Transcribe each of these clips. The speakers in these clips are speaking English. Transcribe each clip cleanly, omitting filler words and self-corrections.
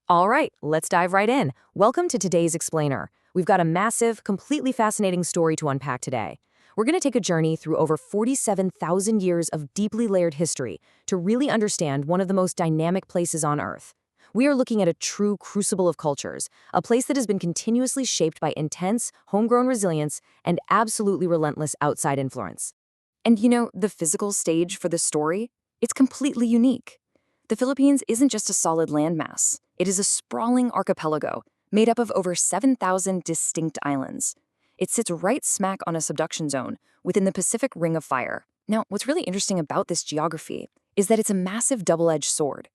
All right, let's dive right in. Welcome to today's Explainer. We've got a massive, completely fascinating story to unpack today. We're going to take a journey through over 47,000 years of deeply layered history to really understand one of the most dynamic places on Earth. We are looking at a true crucible of cultures, a place that has been continuously shaped by intense, homegrown resilience and absolutely relentless outside influence. And the physical stage for this story? It's completely unique. The Philippines isn't just a solid landmass. It is a sprawling archipelago made up of over 7,000 distinct islands. It sits right smack on a subduction zone within the Pacific Ring of Fire. Now, what's really interesting about this geography is that it's a massive double-edged sword.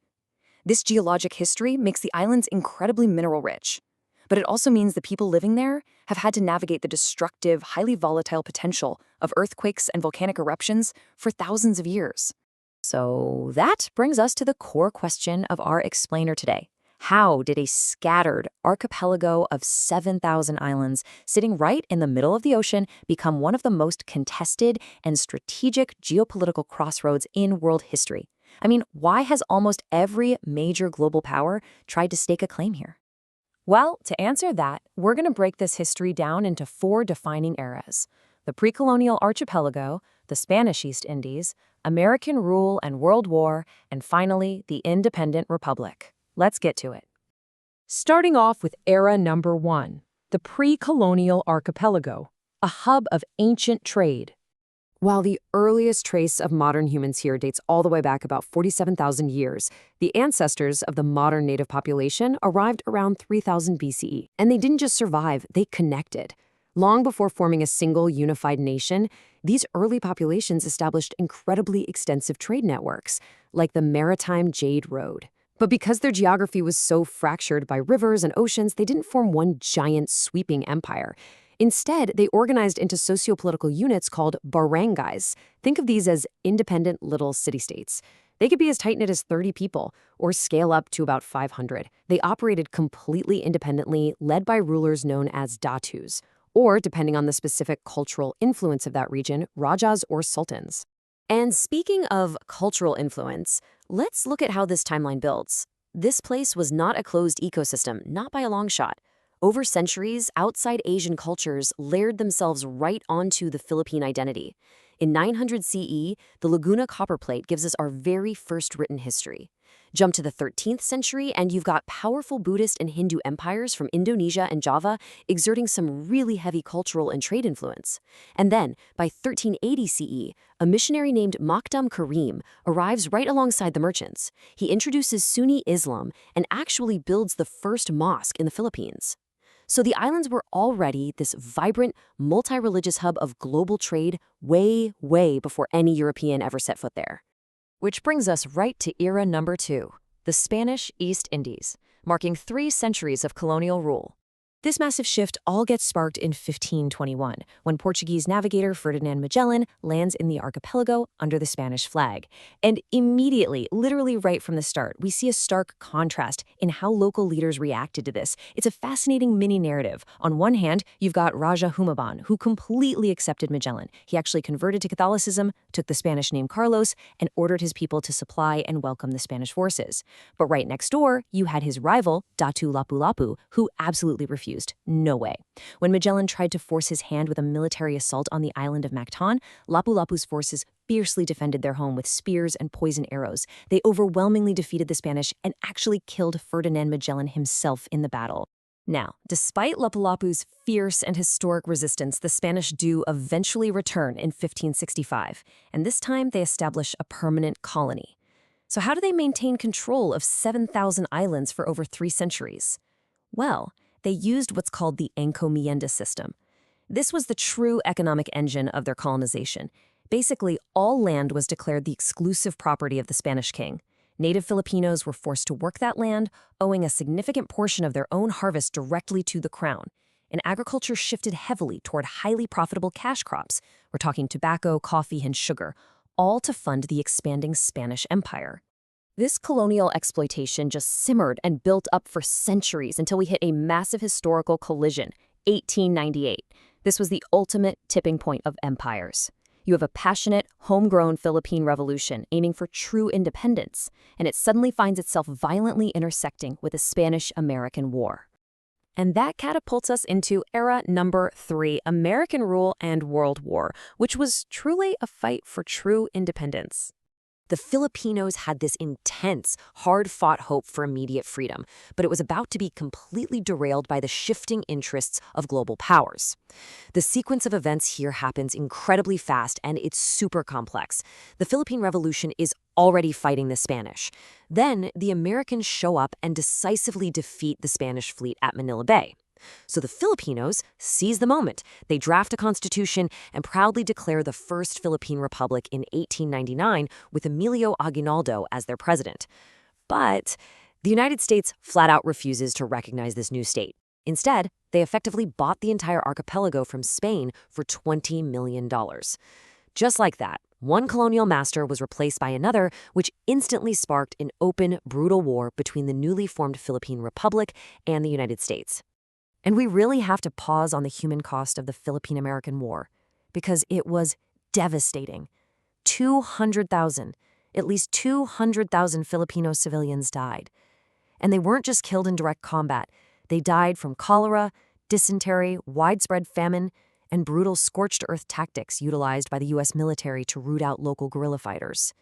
This geologic history makes the islands incredibly mineral-rich, but it also means the people living there have had to navigate the destructive, highly volatile potential of earthquakes and volcanic eruptions for thousands of years. So that brings us to the core question of our explainer today. How did a scattered archipelago of 7,000 islands sitting right in the middle of the ocean become one of the most contested and strategic geopolitical crossroads in world history? I mean, why has almost every major global power tried to stake a claim here? Well, to answer that, we're going to break this history down into four defining eras: the pre-colonial archipelago, the Spanish East Indies, American rule and World War, and finally, the independent republic. Let's get to it. Starting off with era number 1, the pre-colonial archipelago, a hub of ancient trade. While the earliest trace of modern humans here dates all the way back about 47,000 years, the ancestors of the modern native population arrived around 3000 BCE. And they didn't just survive, they connected. Long before forming a single unified nation, these early populations established incredibly extensive trade networks, like the Maritime Jade Road. But because their geography was so fractured by rivers and oceans, they didn't form one giant sweeping empire. Instead, they organized into sociopolitical units called barangays. Think of these as independent little city-states. They could be as tight-knit as 30 people, or scale up to about 500. They operated completely independently, led by rulers known as datus, or, depending on the specific cultural influence of that region, rajas or sultans. And speaking of cultural influence, let's look at how this timeline builds. This place was not a closed ecosystem, not by a long shot. Over centuries, outside Asian cultures layered themselves right onto the Philippine identity. In 900 CE, the Laguna Copper Plate gives us our very first written history. Jump to the 13th century, and you've got powerful Buddhist and Hindu empires from Indonesia and Java exerting some really heavy cultural and trade influence. And then, by 1380 CE, a missionary named Makdum Karim arrives right alongside the merchants. He introduces Sunni Islam and actually builds the first mosque in the Philippines. So the islands were already this vibrant, multi-religious hub of global trade way, way before any European ever set foot there. Which brings us right to era number 2, the Spanish East Indies, marking 3 centuries of colonial rule. This massive shift all gets sparked in 1521, when Portuguese navigator Ferdinand Magellan lands in the archipelago under the Spanish flag. And immediately, literally right from the start, we see a stark contrast in how local leaders reacted to this. It's a fascinating mini-narrative. On one hand, you've got Raja Humabon, who completely accepted Magellan. He actually converted to Catholicism, took the Spanish name Carlos, and ordered his people to supply and welcome the Spanish forces. But right next door, you had his rival, Datu Lapu-Lapu, who absolutely refused. No way. When Magellan tried to force his hand with a military assault on the island of Mactan, Lapu-Lapu's forces fiercely defended their home with spears and poison arrows. They overwhelmingly defeated the Spanish and actually killed Ferdinand Magellan himself in the battle. Now, despite Lapu-Lapu's fierce and historic resistance, the Spanish do eventually return in 1565, and this time they establish a permanent colony. So how do they maintain control of 7,000 islands for over 3 centuries? Well, they used what's called the encomienda system. This was the true economic engine of their colonization. Basically, all land was declared the exclusive property of the Spanish king. Native Filipinos were forced to work that land, owing a significant portion of their own harvest directly to the crown. And agriculture shifted heavily toward highly profitable cash crops. We're talking tobacco, coffee, and sugar, all to fund the expanding Spanish Empire. This colonial exploitation just simmered and built up for centuries until we hit a massive historical collision, 1898. This was the ultimate tipping point of empires. You have a passionate, homegrown Philippine revolution aiming for true independence, and it suddenly finds itself violently intersecting with the Spanish-American War. And that catapults us into era number 3, American rule and World War, which was truly a fight for true independence. The Filipinos had this intense, hard-fought hope for immediate freedom, but it was about to be completely derailed by the shifting interests of global powers. The sequence of events here happens incredibly fast, and it's super complex. The Philippine Revolution is already fighting the Spanish. Then, the Americans show up and decisively defeat the Spanish fleet at Manila Bay. So the Filipinos seize the moment. They draft a constitution and proudly declare the first Philippine Republic in 1899 with Emilio Aguinaldo as their president. But the United States flat out refuses to recognize this new state. Instead, they effectively bought the entire archipelago from Spain for $20 million. Just like that, one colonial master was replaced by another, which instantly sparked an open, brutal war between the newly formed Philippine Republic and the United States. And we really have to pause on the human cost of the Philippine-American War, because it was devastating. 200,000, at least 200,000 Filipino civilians died. And they weren't just killed in direct combat. They died from cholera, dysentery, widespread famine, and brutal scorched-earth tactics utilized by the U.S. military to root out local guerrilla fighters.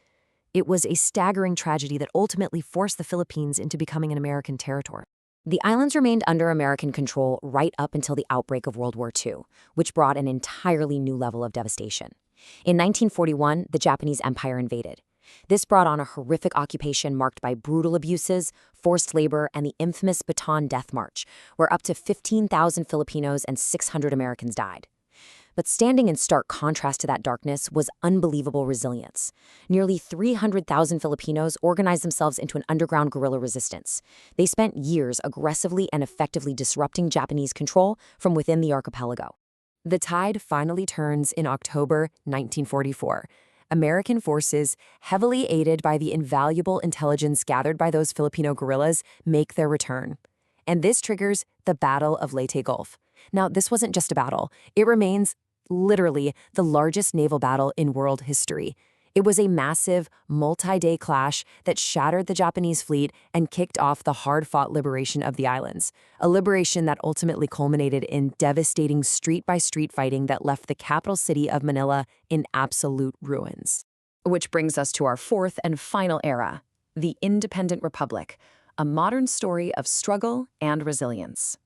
It was a staggering tragedy that ultimately forced the Philippines into becoming an American territory. The islands remained under American control right up until the outbreak of World War II, which brought an entirely new level of devastation. In 1941, the Japanese Empire invaded. This brought on a horrific occupation marked by brutal abuses, forced labor, and the infamous Bataan Death March, where up to 15,000 Filipinos and 600 Americans died. But standing in stark contrast to that darkness was unbelievable resilience. Nearly 300,000 Filipinos organized themselves into an underground guerrilla resistance. They spent years aggressively and effectively disrupting Japanese control from within the archipelago. The tide finally turns in October 1944. American forces, heavily aided by the invaluable intelligence gathered by those Filipino guerrillas, make their return. And this triggers the Battle of Leyte Gulf. Now, this wasn't just a battle. It remains literally the largest naval battle in world history. It was a massive, multi-day clash that shattered the Japanese fleet and kicked off the hard-fought liberation of the islands, a liberation that ultimately culminated in devastating street-by-street fighting that left the capital city of Manila in absolute ruins. Which brings us to our fourth and final era, the Independent Republic, a modern story of struggle and resilience.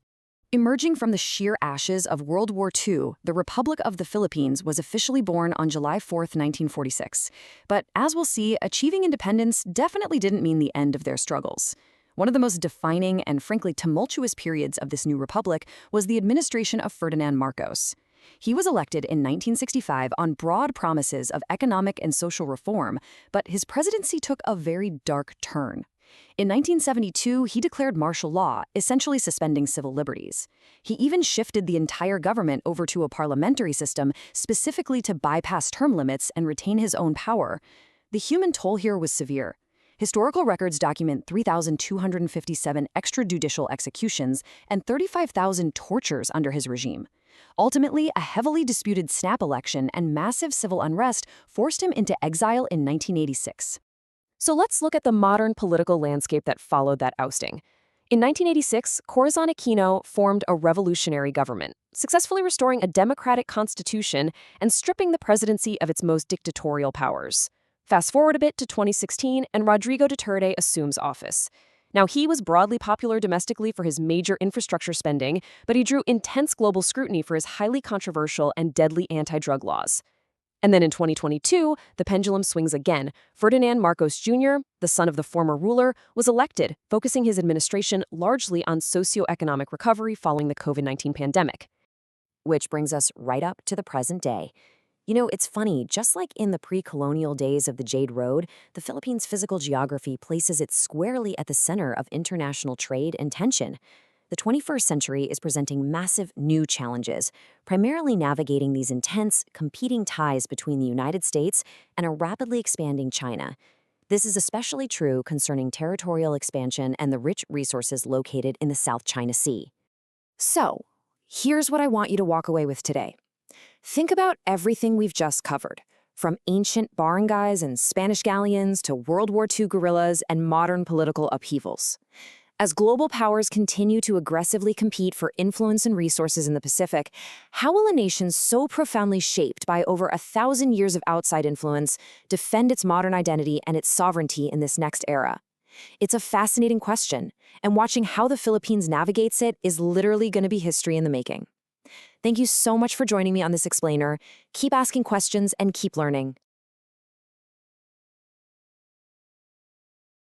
Emerging from the sheer ashes of World War II, the Republic of the Philippines was officially born on July 4, 1946. But as we'll see, achieving independence definitely didn't mean the end of their struggles. One of the most defining and frankly tumultuous periods of this new republic was the administration of Ferdinand Marcos. He was elected in 1965 on broad promises of economic and social reform, but his presidency took a very dark turn. In 1972, he declared martial law, essentially suspending civil liberties. He even shifted the entire government over to a parliamentary system specifically to bypass term limits and retain his own power. The human toll here was severe. Historical records document 3,257 extrajudicial executions and 35,000 tortures under his regime. Ultimately, a heavily disputed snap election and massive civil unrest forced him into exile in 1986. So let's look at the modern political landscape that followed that ousting. In 1986, Corazon Aquino formed a revolutionary government, successfully restoring a democratic constitution and stripping the presidency of its most dictatorial powers. Fast forward a bit to 2016, and Rodrigo Duterte assumes office. Now, he was broadly popular domestically for his major infrastructure spending, but he drew intense global scrutiny for his highly controversial and deadly anti-drug laws. And then in 2022, the pendulum swings again. Ferdinand Marcos Jr., the son of the former ruler, was elected, focusing his administration largely on socioeconomic recovery following the COVID-19 pandemic. Which brings us right up to the present day. You know, it's funny, just like in the pre-colonial days of the Jade Road, the Philippines' physical geography places it squarely at the center of international trade and tension. The 21st century is presenting massive new challenges, primarily navigating these intense, competing ties between the United States and a rapidly expanding China. This is especially true concerning territorial expansion and the rich resources located in the South China Sea. So, here's what I want you to walk away with today. Think about everything we've just covered, from ancient barangays and Spanish galleons to World War II guerrillas and modern political upheavals. As global powers continue to aggressively compete for influence and resources in the Pacific, how will a nation so profoundly shaped by over 1,000 years of outside influence defend its modern identity and its sovereignty in this next era? It's a fascinating question, and watching how the Philippines navigates it is literally going to be history in the making. Thank you so much for joining me on this explainer. Keep asking questions and keep learning.